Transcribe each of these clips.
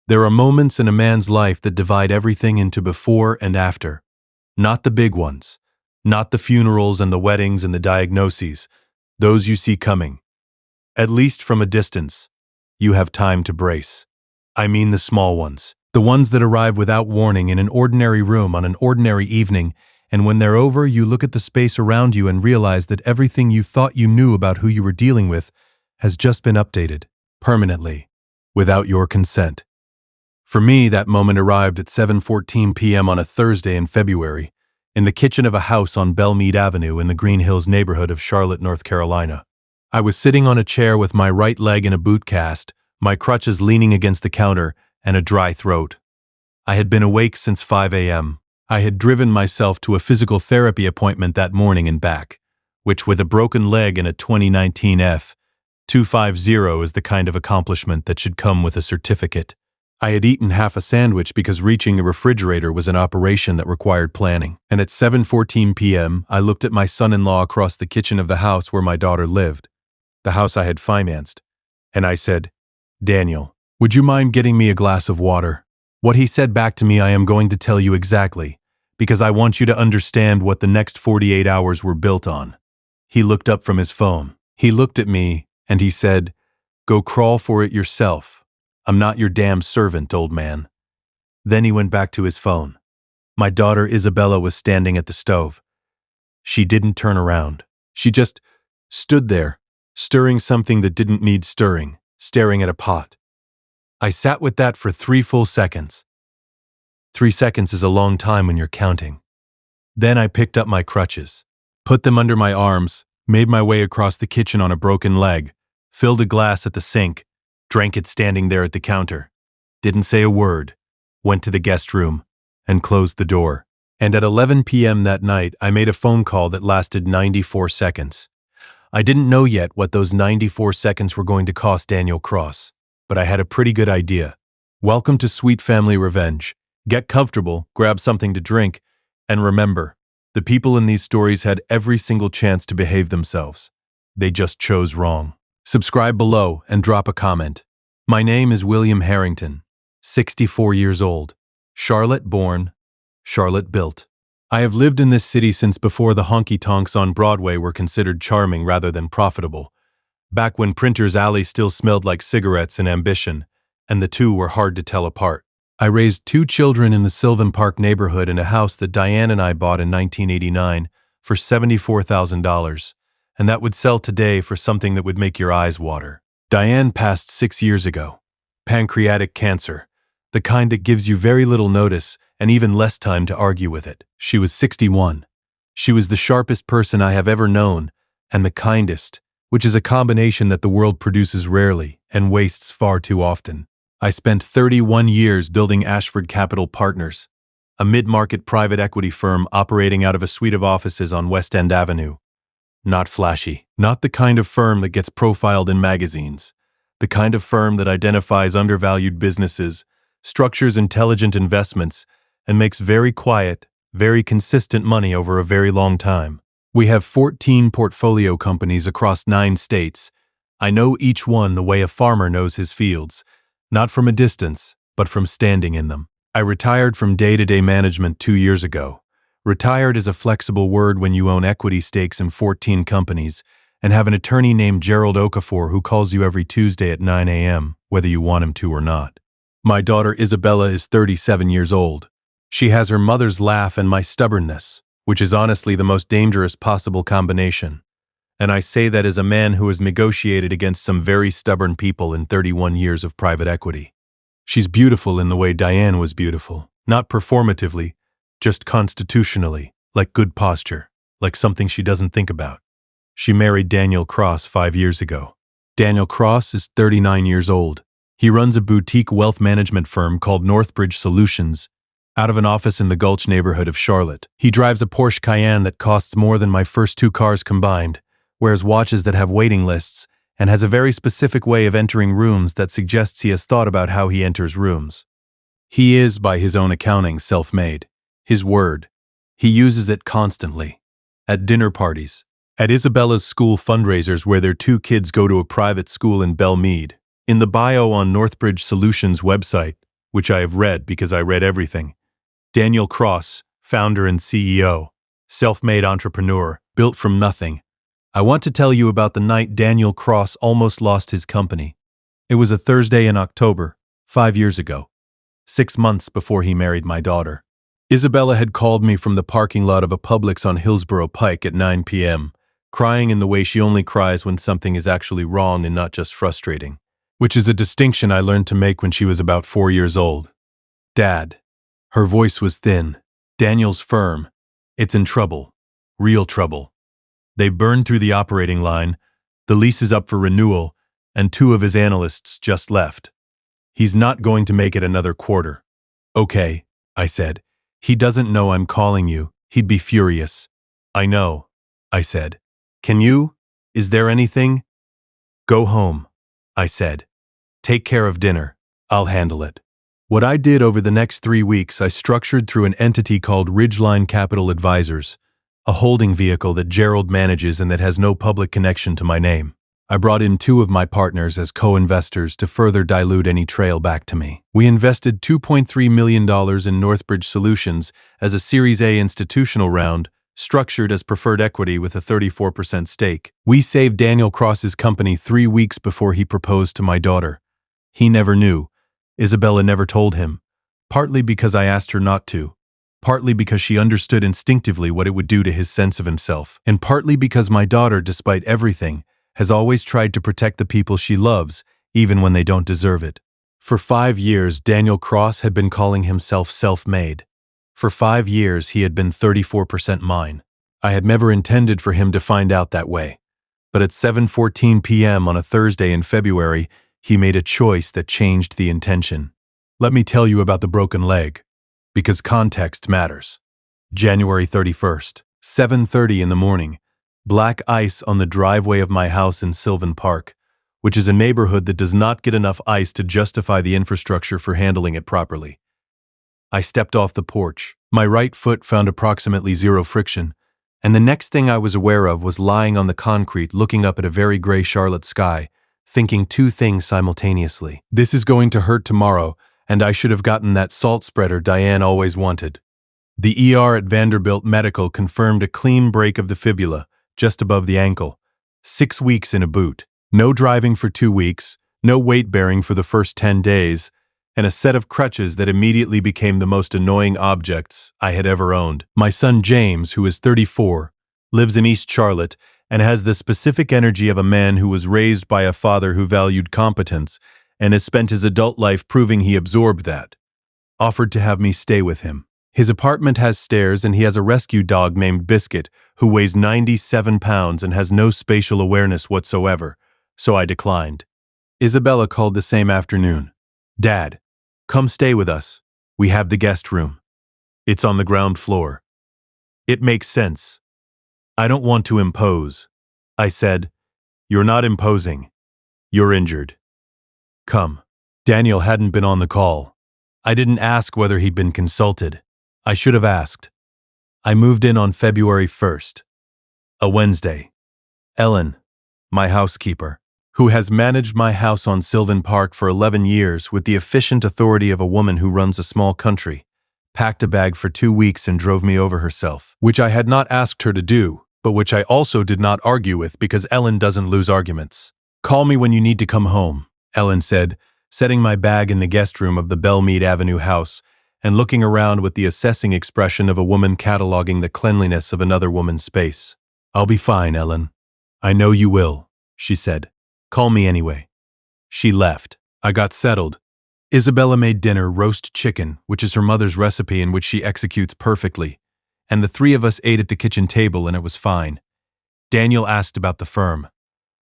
There are moments in a man's life that divide everything into before and after. Not the big ones. Not the funerals and the weddings and the diagnoses. Those you see coming. At least from a distance. You have time to brace. I mean the small ones. The ones that arrive without warning in an ordinary room on an ordinary evening, and when they're over, you look at the space around you and realize that everything you thought you knew about who you were dealing with has just been updated, permanently, without your consent. For me, that moment arrived at 7:14 p.m. on a Thursday in February, in the kitchen of a house on Belmead Avenue in the Green Hills neighborhood of Charlotte, North Carolina. I was sitting on a chair with my right leg in a boot cast, my crutches leaning against the counter, and a dry throat. I had been awake since 5 a.m. I had driven myself to a physical therapy appointment that morning and back, which with a broken leg and a 2019 F250 is the kind of accomplishment that should come with a certificate. I had eaten half a sandwich because reaching the refrigerator was an operation that required planning. And at 7:14 p.m., I looked at my son-in-law across the kitchen of the house where my daughter lived, the house I had financed, and I said, "Daniel, would you mind getting me a glass of water?" What he said back to me I am going to tell you exactly, because I want you to understand what the next 48 hours were built on. He looked up from his phone. He looked at me, and he said, "Go crawl for it yourself. I'm not your damn servant, old man." Then he went back to his phone. My daughter Isabella was standing at the stove. She didn't turn around. She just stood there, stirring something that didn't need stirring, staring at a pot. I sat with that for 3 full seconds. 3 seconds is a long time when you're counting. Then I picked up my crutches, put them under my arms, made my way across the kitchen on a broken leg, filled a glass at the sink, drank it standing there at the counter, didn't say a word, went to the guest room, and closed the door. And at 11 p.m. that night, I made a phone call that lasted 94 seconds. I didn't know yet what those 94 seconds were going to cost Daniel Cross, but I had a pretty good idea. Welcome to Sweet Family Revenge. Get comfortable, grab something to drink, and remember, the people in these stories had every single chance to behave themselves. They just chose wrong. Subscribe below and drop a comment. My name is William Harrington, 64 years old, Charlotte born, Charlotte built. I have lived in this city since before the honky-tonks on Broadway were considered charming rather than profitable, back when Printer's Alley still smelled like cigarettes and ambition, and the two were hard to tell apart. I raised 2 children in the Sylvan Park neighborhood in a house that Diane and I bought in 1989 for $74,000, and that would sell today for something that would make your eyes water. Diane passed 6 years ago. Pancreatic cancer, the kind that gives you very little notice and even less time to argue with it. She was 61. She was the sharpest person I have ever known, and the kindest, which is a combination that the world produces rarely and wastes far too often. I spent 31 years building Ashford Capital Partners, a mid-market private equity firm operating out of a suite of offices on West End Avenue. Not flashy, not the kind of firm that gets profiled in magazines, the kind of firm that identifies undervalued businesses, structures intelligent investments, and makes very quiet, very consistent money over a very long time. We have 14 portfolio companies across 9 states. I know each one the way a farmer knows his fields, not from a distance, but from standing in them. I retired from day-to-day management 2 years ago. Retired is a flexible word when you own equity stakes in 14 companies and have an attorney named Gerald Okafor who calls you every Tuesday at 9 a.m., whether you want him to or not. My daughter Isabella is 37 years old. She has her mother's laugh and my stubbornness, which is honestly the most dangerous possible combination. And I say that as a man who has negotiated against some very stubborn people in 31 years of private equity. She's beautiful in the way Diane was beautiful, not performatively, just constitutionally, like good posture, like something she doesn't think about. She married Daniel Cross 5 years ago. Daniel Cross is 39 years old. He runs a boutique wealth management firm called Northbridge Solutions, out of an office in the Gulch neighborhood of Charlotte. He drives a Porsche Cayenne that costs more than my first 2 cars combined, wears watches that have waiting lists, and has a very specific way of entering rooms that suggests he has thought about how he enters rooms. He is, by his own accounting, self-made. His word. He uses it constantly. At dinner parties. At Isabella's school fundraisers where their 2 kids go to a private school in Belmead. In the bio on Northbridge Solutions website, which I have read because I read everything. Daniel Cross, founder and CEO, self-made entrepreneur, built from nothing. I want to tell you about the night Daniel Cross almost lost his company. It was a Thursday in October, 5 years ago, 6 months before he married my daughter. Isabella had called me from the parking lot of a Publix on Hillsborough Pike at 9 p.m., crying in the way she only cries when something is actually wrong and not just frustrating, which is a distinction I learned to make when she was about 4 years old. Dad. Her voice was thin. Daniel's firm. It's in trouble. Real trouble. They've burned through the operating line, the lease is up for renewal, and 2 of his analysts just left. He's not going to make it another quarter. Okay, I said. He doesn't know I'm calling you. He'd be furious. I know, I said. Can you? Is there anything? Go home, I said. Take care of dinner. I'll handle it. What I did over the next 3 weeks I structured through an entity called Ridgeline Capital Advisors, a holding vehicle that Gerald manages and that has no public connection to my name. I brought in 2 of my partners as co-investors to further dilute any trail back to me. We invested $2.3 million in Northbridge Solutions as a Series A institutional round, structured as preferred equity with a 34% stake. We saved Daniel Cross's company 3 weeks before he proposed to my daughter. He never knew. Isabella never told him, partly because I asked her not to, partly because she understood instinctively what it would do to his sense of himself, and partly because my daughter, despite everything, has always tried to protect the people she loves, even when they don't deserve it. For 5 years, Daniel Cross had been calling himself self-made. For 5 years, he had been 34% mine. I had never intended for him to find out that way. But at 7:14 p.m. on a Thursday in February, he made a choice that changed the intention. Let me tell you about the broken leg, because context matters. January 31st, 7:30 in the morning. Black ice on the driveway of my house in Sylvan Park, which is a neighborhood that does not get enough ice to justify the infrastructure for handling it properly. I stepped off the porch. My right foot found approximately 0 friction, and the next thing I was aware of was lying on the concrete looking up at a very gray Charlotte sky, thinking 2 things simultaneously. This is going to hurt tomorrow, and I should have gotten that salt spreader Diane always wanted. The ER at Vanderbilt Medical confirmed a clean break of the fibula, just above the ankle. 6 weeks in a boot. No driving for 2 weeks, no weight bearing for the first 10 days, and a set of crutches that immediately became the most annoying objects I had ever owned. My son James, who is 34, lives in East Charlotte, and has the specific energy of a man who was raised by a father who valued competence and has spent his adult life proving he absorbed that. Offered to have me stay with him. His apartment has stairs and he has a rescue dog named Biscuit who weighs 97 pounds and has no spatial awareness whatsoever, so I declined. Isabella called the same afternoon. Dad, come stay with us. We have the guest room. It's on the ground floor. It makes sense. I don't want to impose. I said, you're not imposing. You're injured. Come. Daniel hadn't been on the call. I didn't ask whether he'd been consulted. I should have asked. I moved in on February 1st, a Wednesday. Ellen, my housekeeper, who has managed my house on Sylvan Park for 11 years with the efficient authority of a woman who runs a small country, packed a bag for 2 weeks and drove me over herself, which I had not asked her to do, but which I also did not argue with because Ellen doesn't lose arguments. Call me when you need to come home, Ellen said, setting my bag in the guest room of the Belmead Avenue house and looking around with the assessing expression of a woman cataloging the cleanliness of another woman's space. I'll be fine, Ellen. I know you will, she said. Call me anyway. She left. I got settled. Isabella made dinner, roast chicken, which is her mother's recipe and which she executes perfectly, and the 3 of us ate at the kitchen table and it was fine. Daniel asked about the firm.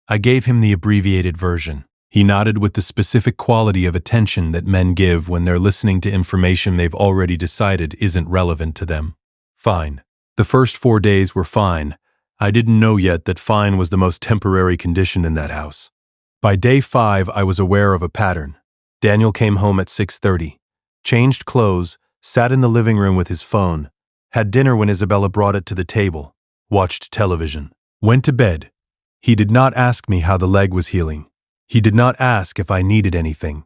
I gave him the abbreviated version. He nodded with the specific quality of attention that men give when they're listening to information they've already decided isn't relevant to them. Fine. The first 4 days were fine. I didn't know yet that fine was the most temporary condition in that house. By day 5, I was aware of a pattern. Daniel came home at 6:30, changed clothes, sat in the living room with his phone, had dinner when Isabella brought it to the table, watched television, went to bed. He did not ask me how the leg was healing. He did not ask if I needed anything.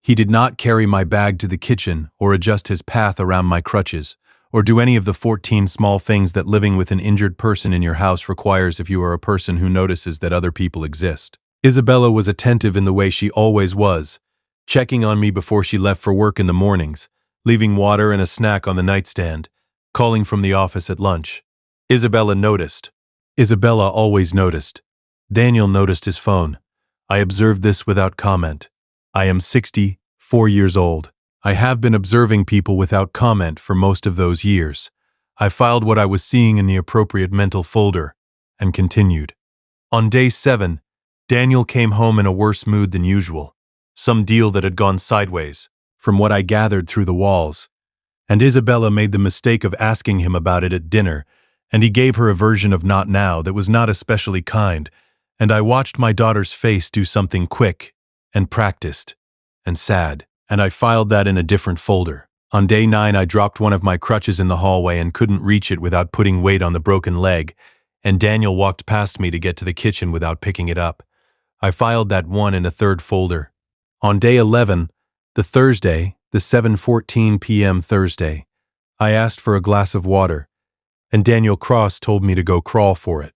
He did not carry my bag to the kitchen or adjust his path around my crutches, or do any of the 14 small things that living with an injured person in your house requires if you are a person who notices that other people exist. Isabella was attentive in the way she always was, checking on me before she left for work in the mornings, leaving water and a snack on the nightstand, calling from the office at lunch. Isabella noticed. Isabella always noticed. Daniel noticed his phone. I observed this without comment. I am 64 years old. I have been observing people without comment for most of those years. I filed what I was seeing in the appropriate mental folder, and continued. On day 7, Daniel came home in a worse mood than usual. Some deal that had gone sideways, from what I gathered through the walls. And Isabella made the mistake of asking him about it at dinner, and he gave her a version of not now that was not especially kind, and I watched my daughter's face do something quick, and practiced, and sad, and I filed that in a different folder. On day 9, I dropped one of my crutches in the hallway and couldn't reach it without putting weight on the broken leg, and Daniel walked past me to get to the kitchen without picking it up. I filed that one in a third folder. On day 11, the Thursday, the 7:14 p.m. Thursday, I asked for a glass of water, and Daniel Cross told me to go crawl for it.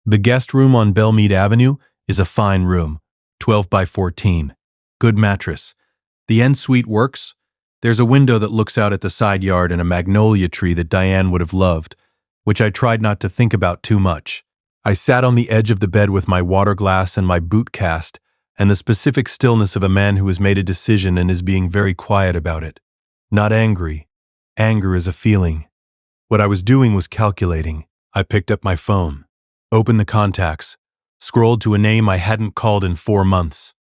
The guest room on Belmead Avenue is a fine room, 12 by 14. Good mattress. The en-suite works. There's a window that looks out at the side yard and a magnolia tree that Diane would have loved, which I tried not to think about too much. I sat on the edge of the bed with my water glass and my boot cast, and the specific stillness of a man who has made a decision and is being very quiet about it. Not angry. Anger is a feeling. What I was doing was calculating. I picked up my phone, opened the contacts, scrolled to a name I hadn't called in 4 months.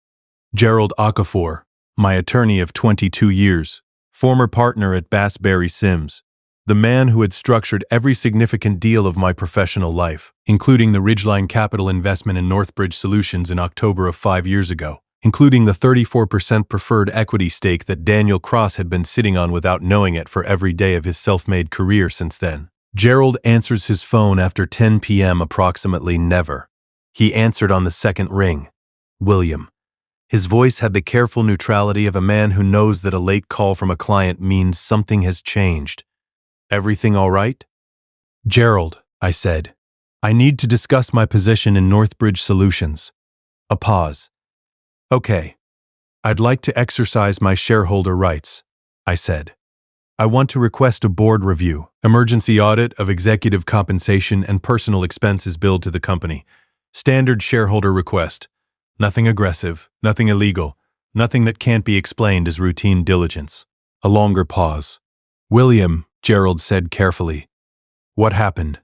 Gerald Okafor, my attorney of 22 years, former partner at Bassberry Sims, the man who had structured every significant deal of my professional life, including the Ridgeline Capital investment in Northbridge Solutions in October of 5 years ago, including the 34% preferred equity stake that Daniel Cross had been sitting on without knowing it for every day of his self-made career since then. Gerald answers his phone after 10 p.m. approximately never. He answered on the second ring. William. His voice had the careful neutrality of a man who knows that a late call from a client means something has changed. Everything all right? Gerald, I said. I need to discuss my position in Northbridge Solutions. A pause. Okay. I'd like to exercise my shareholder rights, I said. I want to request a board review, emergency audit of executive compensation and personal expenses billed to the company. Standard shareholder request. Nothing aggressive, nothing illegal, nothing that can't be explained as routine diligence. A longer pause. William, Gerald said carefully. What happened?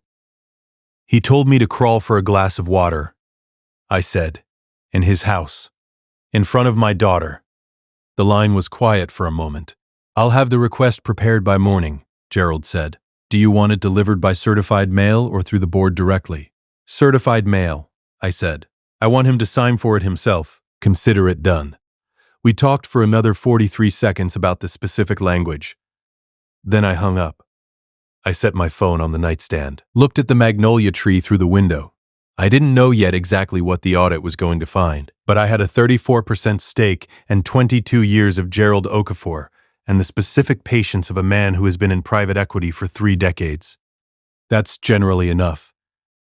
He told me to crawl for a glass of water, I said. In his house. In front of my daughter. The line was quiet for a moment. I'll have the request prepared by morning, Gerald said. Do you want it delivered by certified mail or through the board directly? Certified mail, I said. I want him to sign for it himself. Consider it done. We talked for another 43 seconds about the specific language. Then I hung up. I set my phone on the nightstand, looked at the magnolia tree through the window. I didn't know yet exactly what the audit was going to find, but I had a 34% stake and 22 years of Gerald Okafor, and the specific patience of a man who has been in private equity for 3 decades. That's generally enough.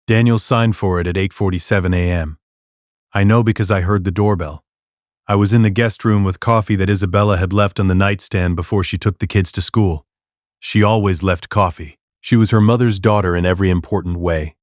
Daniel signed for it at 8:47 a.m. I know because I heard the doorbell. I was in the guest room with coffee that Isabella had left on the nightstand before she took the kids to school. She always left coffee. She was her mother's daughter in every important way.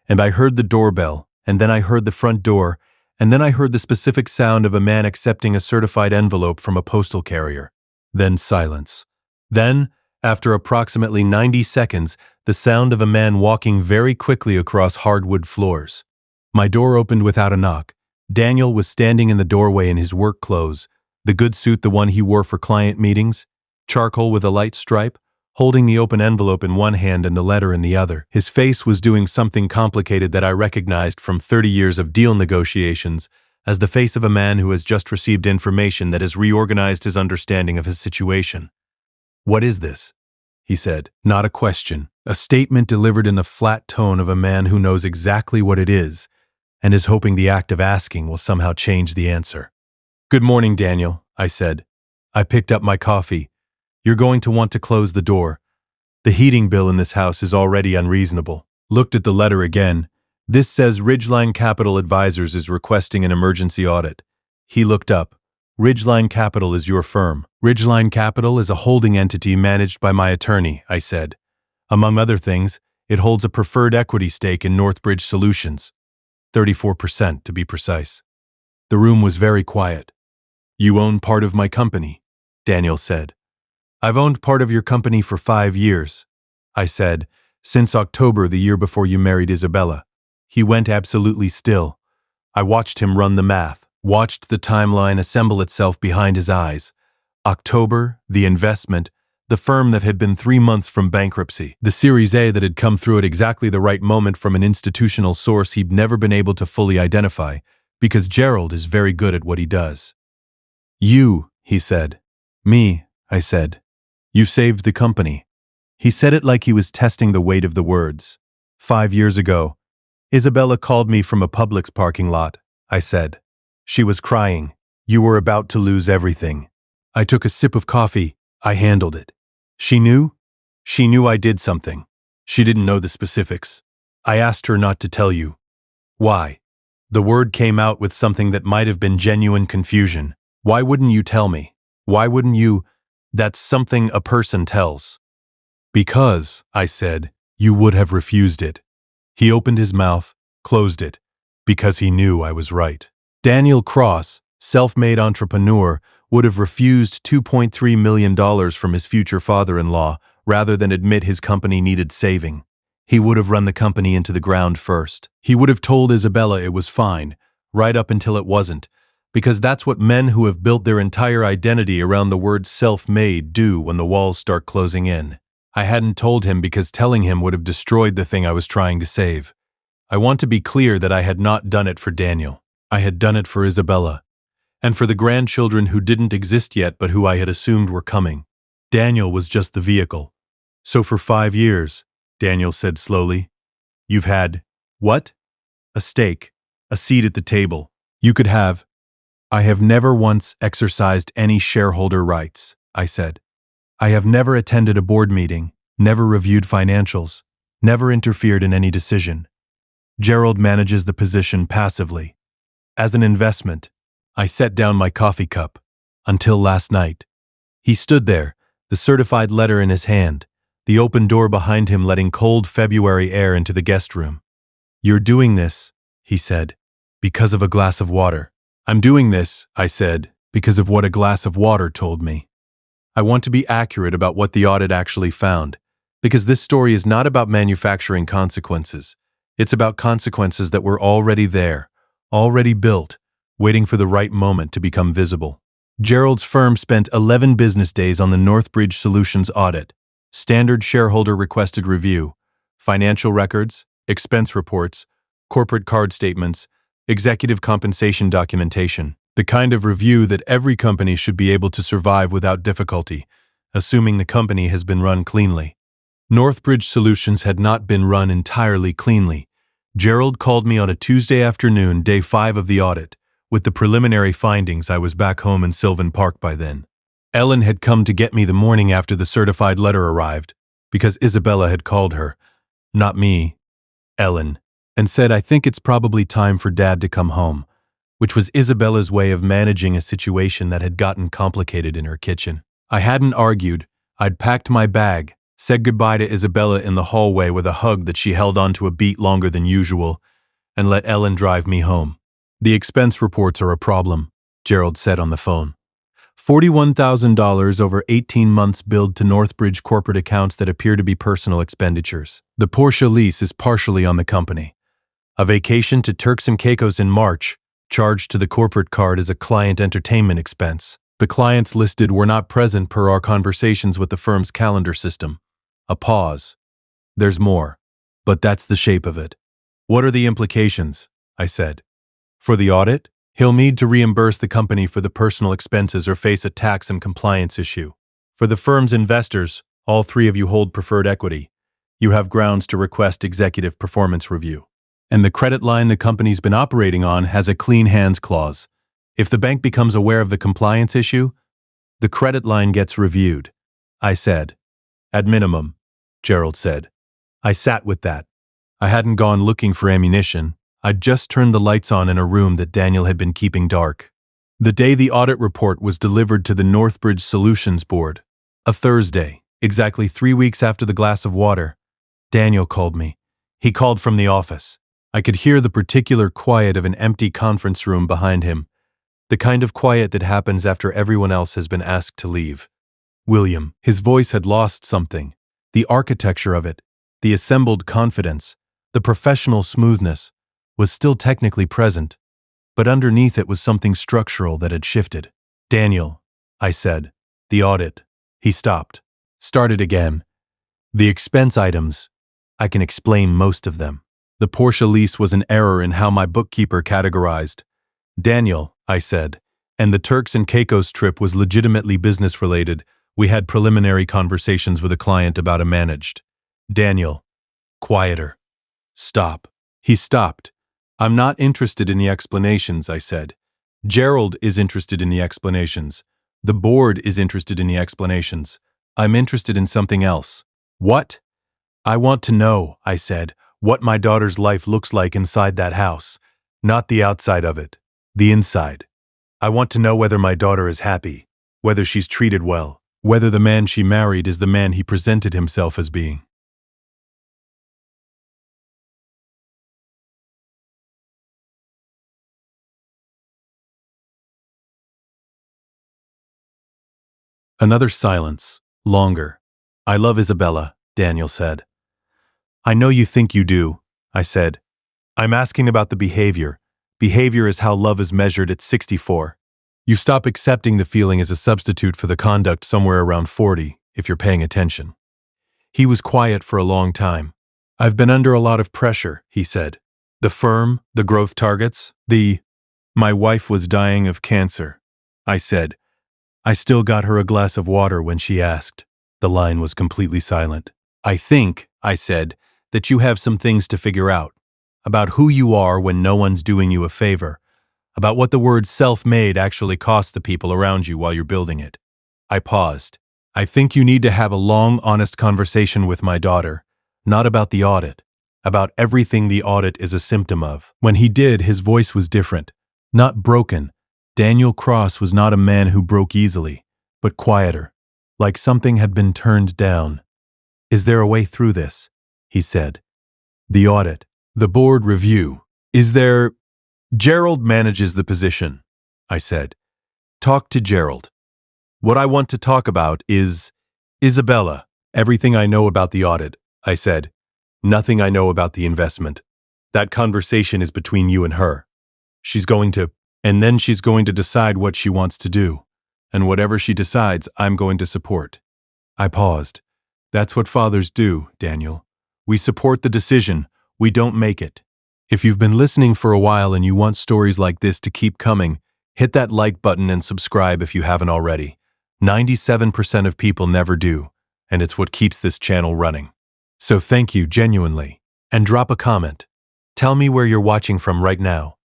And I heard the doorbell, and then I heard the front door, and then I heard the specific sound of a man accepting a certified envelope from a postal carrier. Then silence. Then, after approximately 90 seconds, the sound of a man walking very quickly across hardwood floors. My door opened without a knock. Daniel was standing in the doorway in his work clothes, the good suit, the one he wore for client meetings, charcoal with a light stripe, holding the open envelope in one hand and the letter in the other. His face was doing something complicated that I recognized from 30 years of deal negotiations as the face of a man who has just received information that has reorganized his understanding of his situation. What is this? He said. Not a question. A statement delivered in the flat tone of a man who knows exactly what it is and is hoping the act of asking will somehow change the answer. Good morning, Daniel, I said. I picked up my coffee. You're going to want to close the door. The heating bill in this house is already unreasonable. Looked at the letter again. This says Ridgeline Capital Advisors is requesting an emergency audit. He looked up. Ridgeline Capital is your firm. Ridgeline Capital is a holding entity managed by my attorney, I said. Among other things, it holds a preferred equity stake in Northbridge Solutions. 34% to be precise. The room was very quiet. You own part of my company, Daniel said. I've owned part of your company for 5 years, I said, since October the year before you married Isabella. He went absolutely still. I watched him run the math, watched the timeline assemble itself behind his eyes. October, the investment, the firm that had been 3 months from bankruptcy, the Series A that had come through at exactly the right moment from an institutional source he'd never been able to fully identify, because Gerald is very good at what he does. You, he said. Me, I said. You saved the company. He said it like he was testing the weight of the words. 5 years ago, Isabella called me from a Publix parking lot, I said. She was crying. You were about to lose everything. I took a sip of coffee. I handled it. She knew? She knew I did something. She didn't know the specifics. I asked her not to tell you. Why? The word came out with something that might have been genuine confusion. Why wouldn't you tell me? Why wouldn't you? That's something a person tells. Because, I said, you would have refused it. He opened his mouth, closed it, because he knew I was right. Daniel Cross, self-made entrepreneur, would have refused $2.3 million from his future father-in-law rather than admit his company needed saving. He would have run the company into the ground first. He would have told Isabella it was fine, right up until it wasn't, because that's what men who have built their entire identity around the word self-made do when the walls start closing in. I hadn't told him because telling him would have destroyed the thing I was trying to save. I want to be clear that I had not done it for Daniel. I had done it for Isabella, and for the grandchildren who didn't exist yet but who I had assumed were coming. Daniel was just the vehicle. So for 5 years, Daniel said slowly, you've had, what? A stake, a seat at the table. You could have. I have never once exercised any shareholder rights, I said. I have never attended a board meeting, never reviewed financials, never interfered in any decision. Gerald manages the position passively. As an investment, I set down my coffee cup. Until last night. He stood there, the certified letter in his hand, the open door behind him letting cold February air into the guest room. You're doing this, he said, because of a glass of water. I'm doing this, I said, because of what a glass of water told me. I want to be accurate about what the audit actually found, because this story is not about manufacturing consequences. It's about consequences that were already there, already built, waiting for the right moment to become visible. Gerald's firm spent 11 business days on the Northbridge Solutions audit, standard shareholder requested review, financial records, expense reports, corporate card statements, executive compensation documentation, the kind of review that every company should be able to survive without difficulty, assuming the company has been run cleanly. Northbridge Solutions had not been run entirely cleanly. Gerald called me on a Tuesday afternoon, day 5 of the audit. With the preliminary findings, I was back home in Sylvan Park by then. Ellen had come to get me the morning after the certified letter arrived, because Isabella had called her, not me, Ellen, and said, I think it's probably time for Dad to come home, which was Isabella's way of managing a situation that had gotten complicated in her kitchen. I hadn't argued. I'd packed my bag, said goodbye to Isabella in the hallway with a hug that she held onto a beat longer than usual, and let Ellen drive me home. The expense reports are a problem, Gerald said on the phone. $41,000 over 18 months billed to Northbridge corporate accounts that appear to be personal expenditures. The Porsche lease is partially on the company. A vacation to Turks and Caicos in March, charged to the corporate card as a client entertainment expense. The clients listed were not present per our conversations with the firm's calendar system. A pause. There's more, but that's the shape of it. What are the implications? I said. For the audit, he'll need to reimburse the company for the personal expenses or face a tax and compliance issue. For the firm's investors, all 3 of you hold preferred equity. You have grounds to request executive performance review. And the credit line the company's been operating on has a clean hands clause. If the bank becomes aware of the compliance issue, The credit line gets reviewed, I said. At minimum, Gerald said. I sat with that. I hadn't gone looking for ammunition. I'd just turned the lights on in a room that Daniel had been keeping dark. The day the audit report was delivered to the Northbridge Solutions Board, a Thursday, exactly 3 weeks after the glass of water, Daniel called me. He called from the office. I could hear the particular quiet of an empty conference room behind him, the kind of quiet that happens after everyone else has been asked to leave. William, his voice had lost something. The architecture of it, the assembled confidence, the professional smoothness, was still technically present, but underneath it was something structural that had shifted. Daniel, I said. The audit. He stopped. Started again. The expense items. I can explain most of them. The Porsche lease was an error in how my bookkeeper categorized. Daniel, I said, and the Turks and Caicos trip was legitimately business-related. We had preliminary conversations with a client about a managed. Daniel. Quieter. Stop. He stopped. I'm not interested in the explanations, I said. Gerald is interested in the explanations. The board is interested in the explanations. I'm interested in something else. What? I want to know, I said, what my daughter's life looks like inside that house. Not the outside of it. The inside. I want to know whether my daughter is happy, whether she's treated well, whether the man she married is the man he presented himself as being. Another silence, longer. I love Isabella, Daniel said. I know you think you do, I said. I'm asking about the behavior. Behavior is how love is measured at 64. You stop accepting the feeling as a substitute for the conduct somewhere around 40, if you're paying attention. He was quiet for a long time. I've been under a lot of pressure, he said. The firm, the growth targets, My wife was dying of cancer, I said. I still got her a glass of water when she asked. The line was completely silent. I think, I said, that you have some things to figure out. About who you are when no one's doing you a favor. About what the word self-made actually costs the people around you while you're building it. I paused. I think you need to have a long, honest conversation with my daughter. Not about the audit. About everything the audit is a symptom of. When he did, his voice was different. Not broken. Daniel Cross was not a man who broke easily, but quieter, like something had been turned down. Is there a way through this? He said. The audit. The board review. Is there... Gerald manages the position, I said. Talk to Gerald. What I want to talk about is... Isabella. Everything I know about the audit, I said. Nothing I know about the investment. That conversation is between you and her. She's going to... And then she's going to decide what she wants to do. And whatever she decides, I'm going to support. I paused. That's what fathers do, Daniel. We support the decision. We don't make it. If you've been listening for a while and you want stories like this to keep coming, hit that like button and subscribe if you haven't already. 97% of people never do, and it's what keeps this channel running. So thank you, genuinely. And drop a comment. Tell me where you're watching from right now.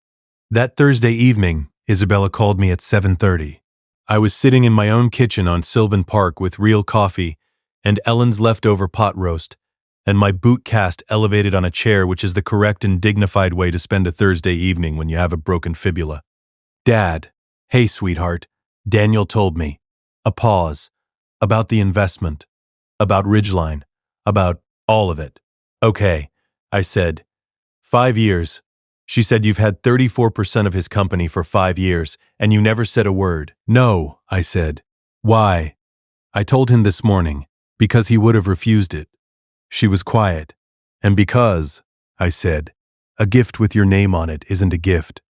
That Thursday evening, Isabella called me at 7:30. I was sitting in my own kitchen on Sylvan Park with real coffee and Ellen's leftover pot roast, and my boot cast elevated on a chair, which is the correct and dignified way to spend a Thursday evening when you have a broken fibula. Dad, hey sweetheart, Daniel told me. A pause. About the investment. About Ridgeline. About all of it. Okay, I said. 5 years. She said you've had 34% of his company for 5 years, and you never said a word. No, I said. Why? I told him this morning, because he would have refused it. She was quiet. And because, I said, a gift with your name on it isn't a gift.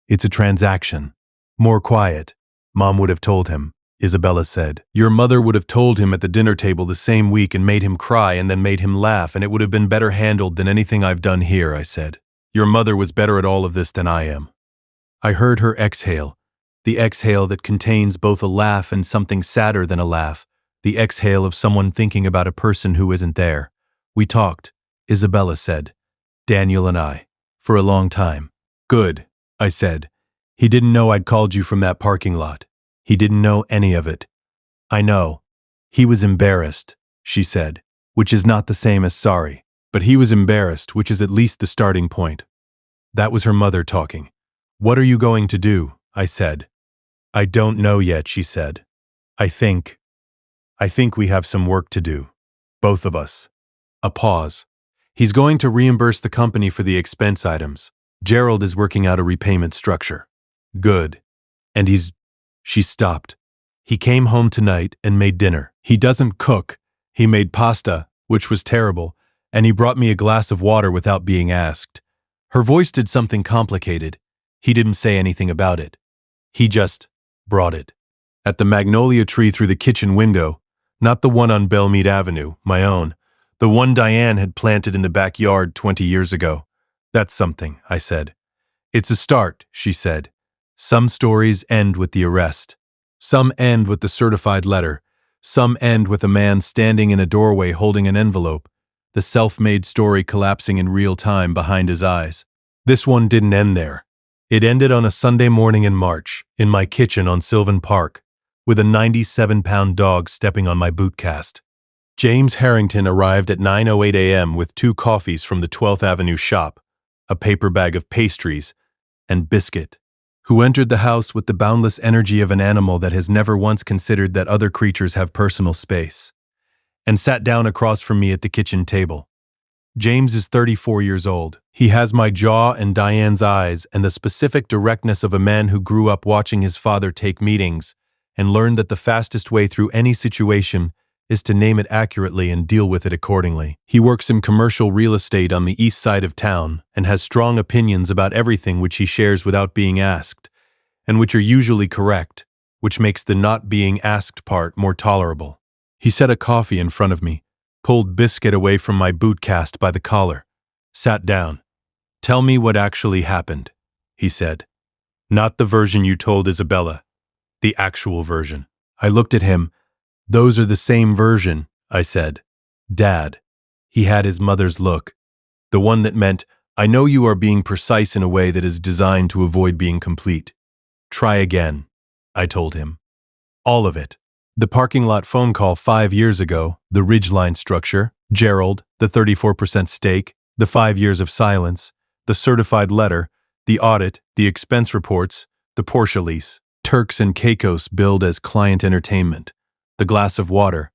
It's a transaction. More quiet. Mom would have told him, Isabella said. Your mother would have told him at the dinner table the same week and made him cry and then made him laugh, and it would have been better handled than anything I've done here, I said. Your mother was better at all of this than I am. I heard her exhale, the exhale that contains both a laugh and something sadder than a laugh, the exhale of someone thinking about a person who isn't there. We talked, Isabella said, Daniel and I, for a long time. Good, I said. He didn't know I'd called you from that parking lot. He didn't know any of it. I know. He was embarrassed, she said, which is not the same as sorry. But he was embarrassed, which is at least the starting point. That was her mother talking. What are you going to do? I said. I don't know yet, she said. I think we have some work to do. Both of us. A pause. He's going to reimburse the company for the expense items. Gerald is working out a repayment structure. Good. And She stopped. He came home tonight and made dinner. He doesn't cook. He made pasta, which was terrible, and he brought me a glass of water without being asked. Her voice did something complicated. He didn't say anything about it. He just brought it. At the magnolia tree through the kitchen window, not the one on Belmead Avenue, my own, the one Diane had planted in the backyard 20 years ago. That's something, I said. It's a start, she said. Some stories end with the arrest. Some end with the certified letter. Some end with a man standing in a doorway holding an envelope, the self-made story collapsing in real time behind his eyes. This one didn't end there. It ended on a Sunday morning in March, in my kitchen on Sylvan Park, with a 97-pound dog stepping on my boot cast. James Harrington arrived at 9:08 a.m. with 2 coffees from the 12th Avenue shop, a paper bag of pastries, and biscuit, who entered the house with the boundless energy of an animal that has never once considered that other creatures have personal space, and sat down across from me at the kitchen table. James is 34 years old. He has my jaw and Diane's eyes and the specific directness of a man who grew up watching his father take meetings and learned that the fastest way through any situation is to name it accurately and deal with it accordingly. He works in commercial real estate on the east side of town and has strong opinions about everything which he shares without being asked, and which are usually correct, which makes the not being asked part more tolerable. He set a coffee in front of me, pulled biscuit away from my boot cast by the collar, sat down. Tell me what actually happened, he said. Not the version you told Isabella, the actual version. I looked at him. Those are the same version, I said. Dad. He had his mother's look, the one that meant, I know you are being precise in a way that is designed to avoid being complete. Try again, I told him. All of it. The parking lot phone call 5 years ago, the ridgeline structure, Gerald, the 34% stake, the 5 years of silence, the certified letter, the audit, the expense reports, the Porsche lease, Turks and Caicos billed as client entertainment, the glass of water,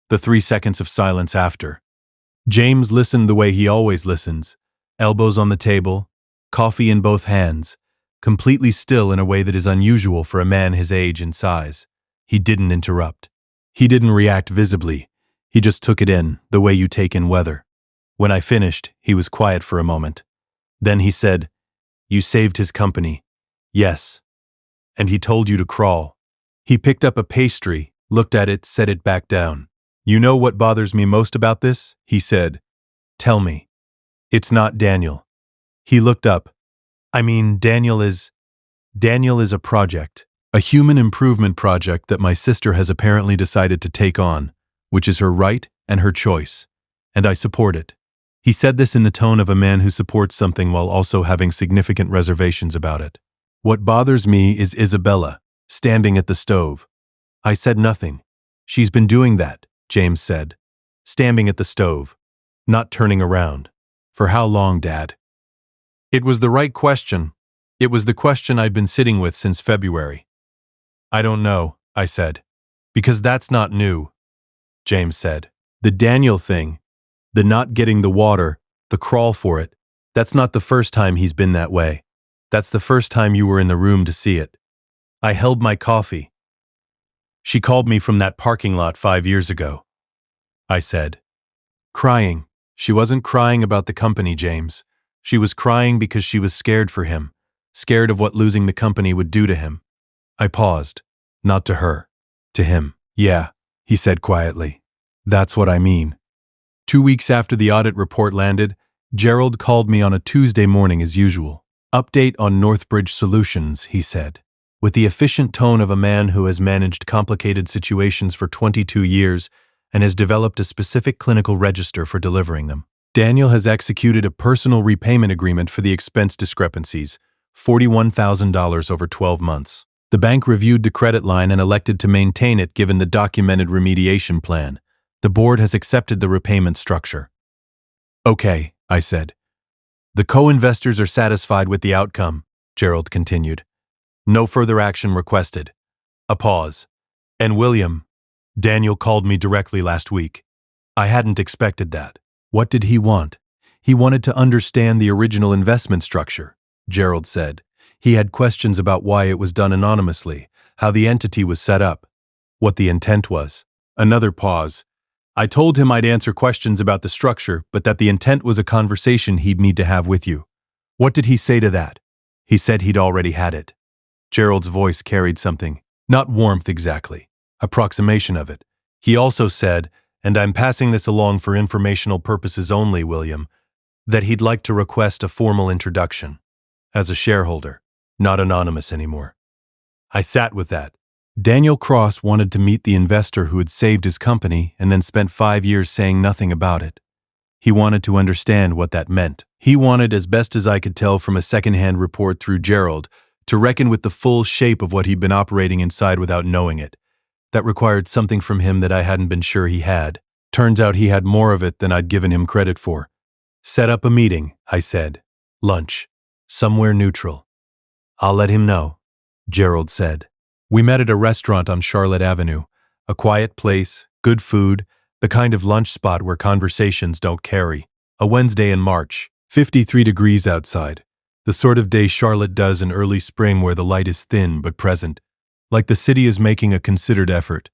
the 3 seconds of silence after. James listened the way he always listens, elbows on the table, coffee in both hands, completely still in a way that is unusual for a man his age and size. He didn't interrupt. He didn't react visibly. He just took it in, the way you take in weather. When I finished, he was quiet for a moment. Then he said, You saved his company. Yes. And he told you to crawl. He picked up a pastry, looked at it, set it back down. You know what bothers me most about this? He said. Tell me. It's not Daniel. He looked up. I mean, Daniel is a project. A human improvement project that my sister has apparently decided to take on, which is her right and her choice, and I support it. He said this in the tone of a man who supports something while also having significant reservations about it. What bothers me is Isabella, standing at the stove. I said nothing. She's been doing that, James said. Standing at the stove, not turning around. For how long, Dad? It was the right question. It was the question I'd been sitting with since February. I don't know, I said. Because that's not new, James said. The Daniel thing, the not getting the water, the crawl for it, that's not the first time he's been that way. That's the first time you were in the room to see it. I held my coffee. She called me from that parking lot 5 years ago, I said. Crying. She wasn't crying about the company, James. She was crying because she was scared for him, scared of what losing the company would do to him. I paused. Not to her. To him. Yeah, he said quietly. That's what I mean. 2 weeks after the audit report landed, Gerald called me on a Tuesday morning as usual. Update on Northbridge Solutions, he said, with the efficient tone of a man who has managed complicated situations for 22 years and has developed a specific clinical register for delivering them. Daniel has executed a personal repayment agreement for the expense discrepancies, $41,000 over 12 months. The bank reviewed the credit line and elected to maintain it given the documented remediation plan. The board has accepted the repayment structure. Okay, I said. The co-investors are satisfied with the outcome, Gerald continued. No further action requested. A pause. And William, Daniel called me directly last week. I hadn't expected that. What did he want? He wanted to understand the original investment structure, Gerald said. He had questions about why it was done anonymously, how the entity was set up, what the intent was. Another pause. I told him I'd answer questions about the structure, but that the intent was a conversation he'd need to have with you. What did he say to that? He said he'd already had it. Gerald's voice carried something, not warmth exactly, approximation of it. He also said, and I'm passing this along for informational purposes only, William, that he'd like to request a formal introduction. As a shareholder, not anonymous anymore. I sat with that. Daniel Cross wanted to meet the investor who had saved his company and then spent 5 years saying nothing about it. He wanted to understand what that meant. He wanted, as best as I could tell from a second-hand report through Gerald, to reckon with the full shape of what he'd been operating inside without knowing it. That required something from him that I hadn't been sure he had. Turns out he had more of it than I'd given him credit for. Set up a meeting, I said. Lunch. Somewhere neutral. I'll let him know, Gerald said. We met at a restaurant on Charlotte Avenue. A quiet place, good food, the kind of lunch spot where conversations don't carry. A Wednesday in March, 53 degrees outside. The sort of day Charlotte does in early spring where the light is thin but present, like the city is making a considered effort.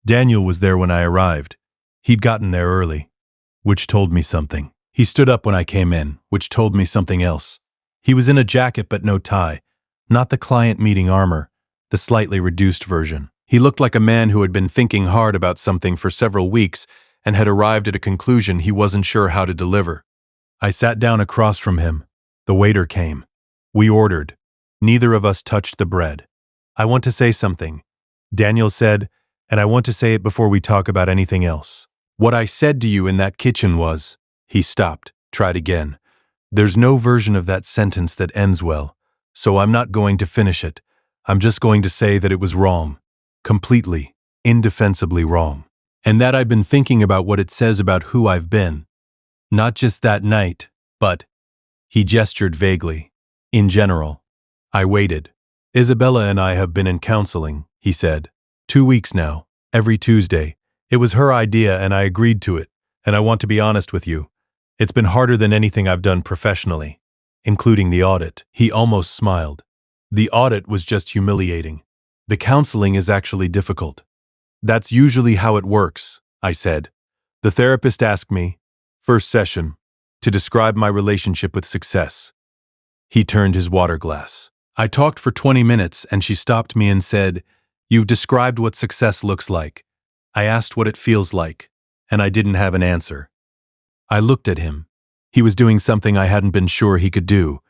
Daniel was there when I arrived. He'd gotten there early, which told me something. He stood up when I came in, which told me something else. He was in a jacket but no tie, not the client meeting armor, the slightly reduced version. He looked like a man who had been thinking hard about something for several weeks and had arrived at a conclusion he wasn't sure how to deliver. I sat down across from him. The waiter came. We ordered. Neither of us touched the bread. I want to say something, Daniel said, and I want to say it before we talk about anything else. What I said to you in that kitchen was... He stopped, tried again. There's no version of that sentence that ends well, so I'm not going to finish it. I'm just going to say that it was wrong. Completely, indefensibly wrong. And that I've been thinking about what it says about who I've been. Not just that night, but... He gestured vaguely. In general. I waited. Isabella and I have been in counseling, he said. 2 weeks now, every Tuesday. It was her idea and I agreed to it, and I want to be honest with you. It's been harder than anything I've done professionally, including the audit. He almost smiled. The audit was just humiliating. The counseling is actually difficult. That's usually how it works, I said. The therapist asked me, first session, to describe my relationship with success. He turned his water glass. I talked for 20 minutes and she stopped me and said, "You've described what success looks like." I asked what it feels like, and I didn't have an answer. I looked at him. He was doing something I hadn't been sure he could do.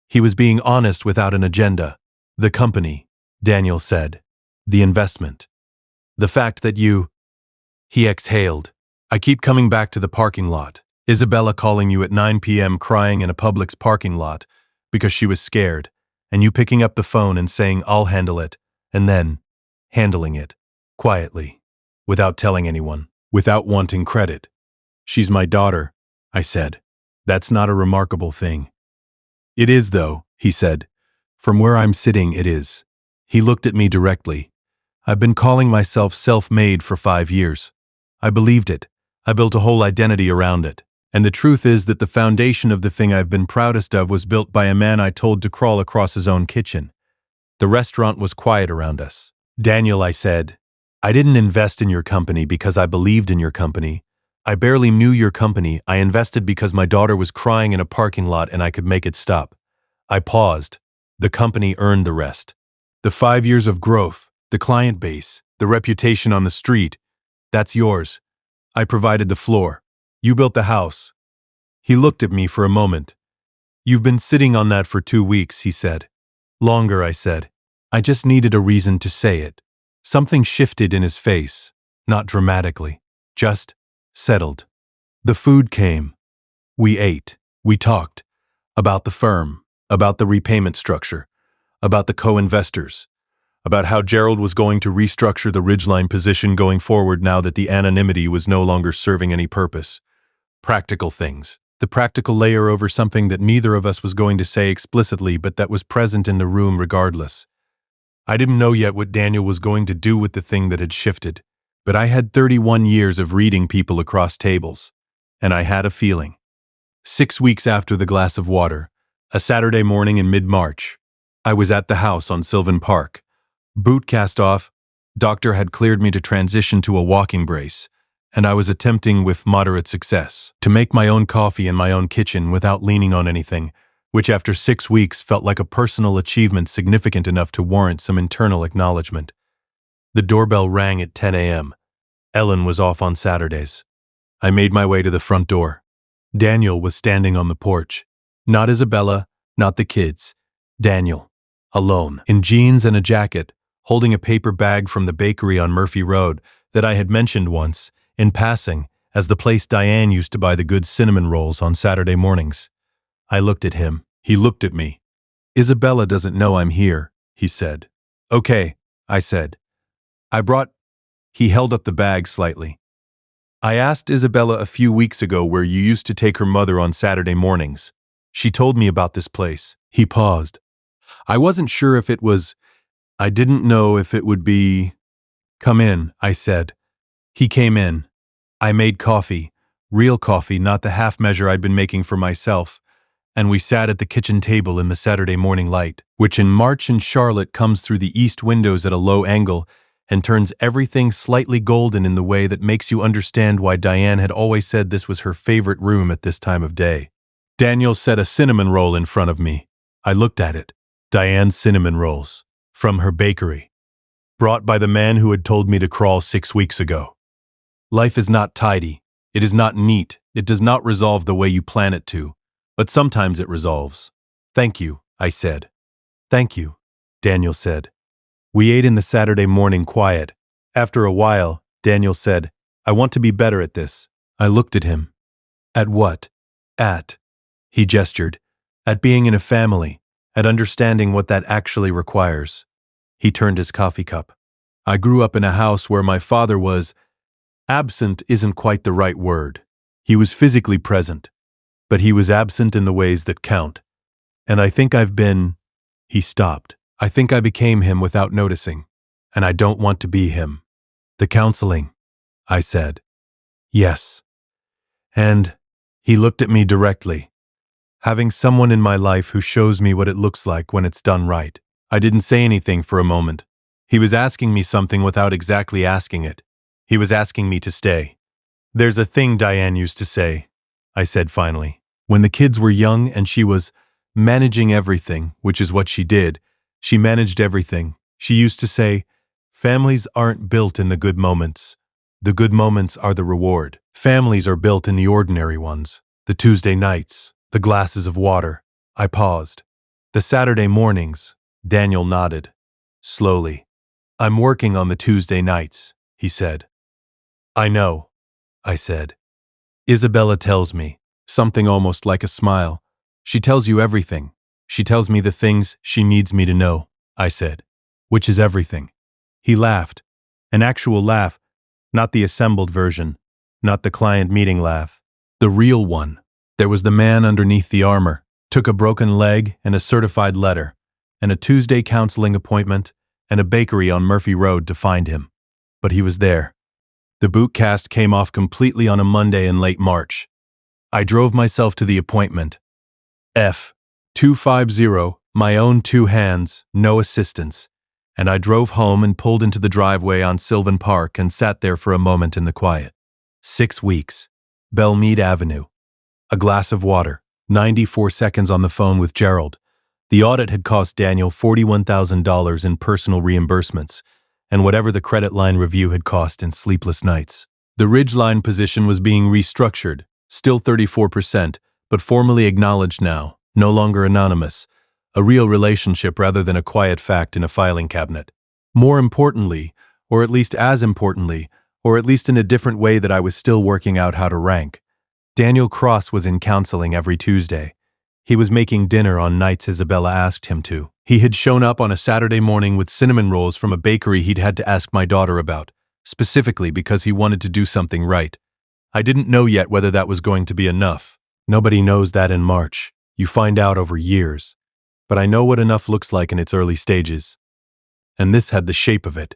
He was being honest without an agenda. The company, Daniel said. The investment. The fact that you... He exhaled. I keep coming back to the parking lot. Isabella calling you at 9 p.m. crying in a Publix parking lot because she was scared, and you picking up the phone and saying, "I'll handle it," and then handling it, quietly, without telling anyone, without wanting credit. She's my daughter, I said. That's not a remarkable thing. It is, though, he said. From where I'm sitting, it is. He looked at me directly. I've been calling myself self-made for 5 years. I believed it. I built a whole identity around it. And the truth is that the foundation of the thing I've been proudest of was built by a man I told to crawl across his own kitchen. The restaurant was quiet around us. Daniel, I said, I didn't invest in your company because I believed in your company. I barely knew your company. I invested because my daughter was crying in a parking lot and I could make it stop. I paused. The company earned the rest. The 5 years of growth, the client base, the reputation on the street, that's yours. I provided the floor. You built the house. He looked at me for a moment. You've been sitting on that for 2 weeks, he said. Longer, I said. I just needed a reason to say it. Something shifted in his face, not dramatically, just settled. The food came. We ate. We talked. About the firm, about the repayment structure, about the co-investors, about how Gerald was going to restructure the ridgeline position going forward now that the anonymity was no longer serving any purpose. Practical things. The practical layer over something that neither of us was going to say explicitly but that was present in the room regardless. I didn't know yet what Daniel was going to do with the thing that had shifted, but I had 31 years of reading people across tables, and I had a feeling. 6 weeks after the glass of water, a Saturday morning in mid-March, I was at the house on Sylvan Park. Boot cast off, doctor had cleared me to transition to a walking brace, and I was attempting with moderate success to make my own coffee in my own kitchen without leaning on anything, which after 6 weeks felt like a personal achievement significant enough to warrant some internal acknowledgement. The doorbell rang at 10 a.m. Ellen was off on Saturdays. I made my way to the front door. Daniel was standing on the porch. Not Isabella, not the kids. Daniel, alone, in jeans and a jacket, holding a paper bag from the bakery on Murphy Road that I had mentioned once, in passing, as the place Diane used to buy the good cinnamon rolls on Saturday mornings. I looked at him. He looked at me. Isabella doesn't know I'm here, he said. Okay, I said. I brought... He held up the bag slightly. I asked Isabella a few weeks ago where you used to take her mother on Saturday mornings. She told me about this place. He paused. I wasn't sure if it was... I didn't know if it would be... Come in, I said. He came in. I made coffee. Real coffee, not the half measure I'd been making for myself. And we sat at the kitchen table in the Saturday morning light, which in March in Charlotte comes through the east windows at a low angle and turns everything slightly golden in the way that makes you understand why Diane had always said this was her favorite room at this time of day. Daniel set a cinnamon roll in front of me. I looked at it. Diane's cinnamon rolls. From her bakery. Brought by the man who had told me to crawl 6 weeks ago. Life is not tidy. It is not neat. It does not resolve the way you plan it to. But sometimes it resolves. Thank you, I said. Thank you, Daniel said. We ate in the Saturday morning quiet. After a while, Daniel said, I want to be better at this. I looked at him. At what? At. He gestured. At being in a family. At understanding what that actually requires. He turned his coffee cup. I grew up in a house where my father was... Absent isn't quite the right word. He was physically present. But he was absent in the ways that count. And I think I've been... He stopped. I think I became him without noticing. And I don't want to be him. The counseling, I said. Yes. And he looked at me directly. Having someone in my life who shows me what it looks like when it's done right. I didn't say anything for a moment. He was asking me something without exactly asking it. He was asking me to stay. There's a thing Diane used to say, I said finally. When the kids were young and she was managing everything, which is what she did, she managed everything. She used to say, families aren't built in the good moments. The good moments are the reward. Families are built in the ordinary ones. The Tuesday nights, the glasses of water. I paused. The Saturday mornings, Daniel nodded. Slowly. I'm working on the Tuesday nights, he said. I know, I said. Isabella tells me, something almost like a smile. She tells you everything. She tells me the things she needs me to know, I said. Which is everything. He laughed. An actual laugh, not the assembled version, not the client meeting laugh. The real one. There was the man underneath the armor, took a broken leg and a certified letter, and a Tuesday counseling appointment, and a bakery on Murphy Road to find him. But he was there. The boot cast came off completely on a Monday in late March. I drove myself to the appointment. F. 250, my own 2 hands, no assistance. And I drove home and pulled into the driveway on Sylvan Park and sat there for a moment in the quiet. 6 weeks. Belmead Avenue. A glass of water. 94 seconds on the phone with Gerald. The audit had cost Daniel $41,000 in personal reimbursements, and whatever the credit line review had cost in sleepless nights. The ridgeline position was being restructured, still 34%, but formally acknowledged now, no longer anonymous, a real relationship rather than a quiet fact in a filing cabinet. More importantly, or at least as importantly, or at least in a different way that I was still working out how to rank, Daniel Cross was in counseling every Tuesday. He was making dinner on nights Isabella asked him to. He had shown up on a Saturday morning with cinnamon rolls from a bakery he'd had to ask my daughter about, specifically because he wanted to do something right. I didn't know yet whether that was going to be enough. Nobody knows that in March. You find out over years. But I know what enough looks like in its early stages. And this had the shape of it.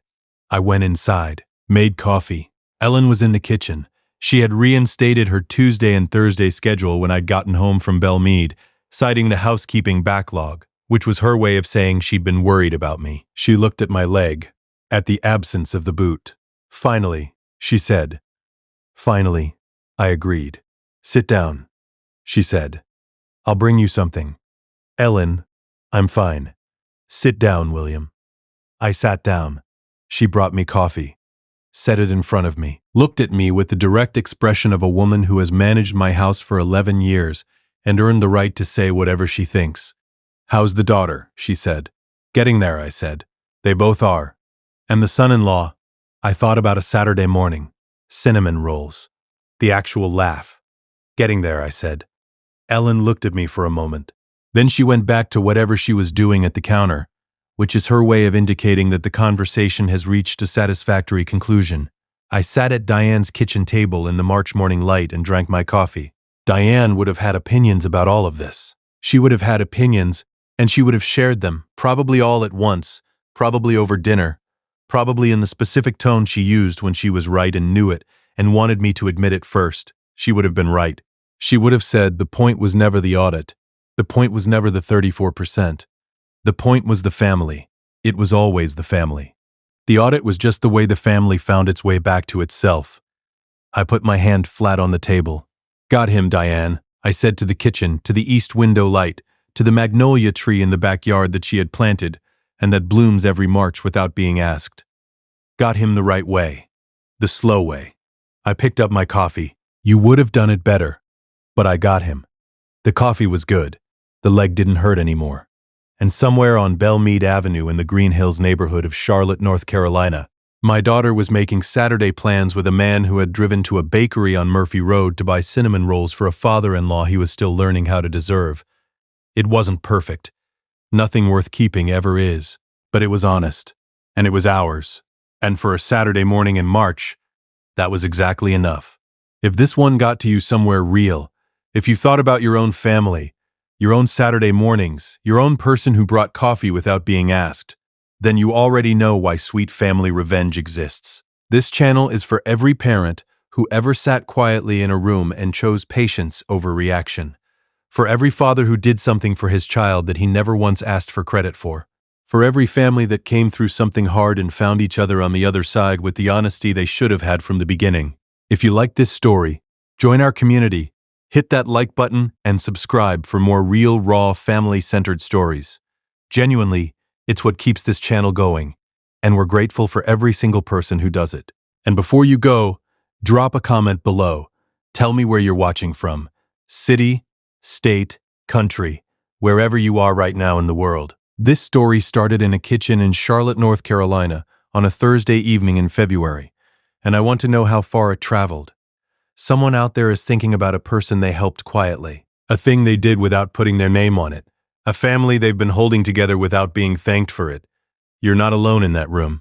I went inside, made coffee. Ellen was in the kitchen. She had reinstated her Tuesday and Thursday schedule when I'd gotten home from Belmead, citing the housekeeping backlog, which was her way of saying she'd been worried about me. She looked at my leg, at the absence of the boot. Finally, she said. Finally, I agreed. Sit down, she said. I'll bring you something. Ellen, I'm fine. Sit down, William. I sat down. She brought me coffee, set it in front of me, looked at me with the direct expression of a woman who has managed my house for 11 years and earned the right to say whatever she thinks. How's the daughter? She said. Getting there, I said. They both are. And the son-in-law? I thought about a Saturday morning. Cinnamon rolls. The actual laugh. Getting there, I said. Ellen looked at me for a moment. Then she went back to whatever she was doing at the counter, which is her way of indicating that the conversation has reached a satisfactory conclusion. I sat at Diane's kitchen table in the March morning light and drank my coffee. Diane would have had opinions about all of this. She would have had opinions, and she would have shared them, probably all at once, probably over dinner, probably in the specific tone she used when she was right and knew it, and wanted me to admit it first. She would have been right. She would have said the point was never the audit. The point was never the 34%. The point was the family. It was always the family. The audit was just the way the family found its way back to itself. I put my hand flat on the table. Got him, Diane, I said to the kitchen, to the east window light, to the magnolia tree in the backyard that she had planted and that blooms every March without being asked. Got him the right way. The slow way. I picked up my coffee. You would have done it better. But I got him. The coffee was good. The leg didn't hurt anymore. And somewhere on Belmead Avenue in the Green Hills neighborhood of Charlotte, North Carolina, my daughter was making Saturday plans with a man who had driven to a bakery on Murphy Road to buy cinnamon rolls for a father-in-law he was still learning how to deserve. It wasn't perfect. Nothing worth keeping ever is. But it was honest. And it was ours. And for a Saturday morning in March, that was exactly enough. If this one got to you somewhere real, if you thought about your own family, your own Saturday mornings, your own person who brought coffee without being asked, then you already know why sweet family revenge exists. This channel is for every parent who ever sat quietly in a room and chose patience over reaction. For every father who did something for his child that he never once asked for credit for. For every family that came through something hard and found each other on the other side with the honesty they should have had from the beginning. If you like this story, join our community, hit that like button, and subscribe for more real, raw, family-centered stories. Genuinely, it's what keeps this channel going, and we're grateful for every single person who does it. And before you go, drop a comment below. Tell me where you're watching from. City, state, country, wherever you are right now in the world. This story started in a kitchen in Charlotte, North Carolina, on a Thursday evening in February, and I want to know how far it traveled. Someone out there is thinking about a person they helped quietly, a thing they did without putting their name on it, a family they've been holding together without being thanked for it. You're not alone in that room.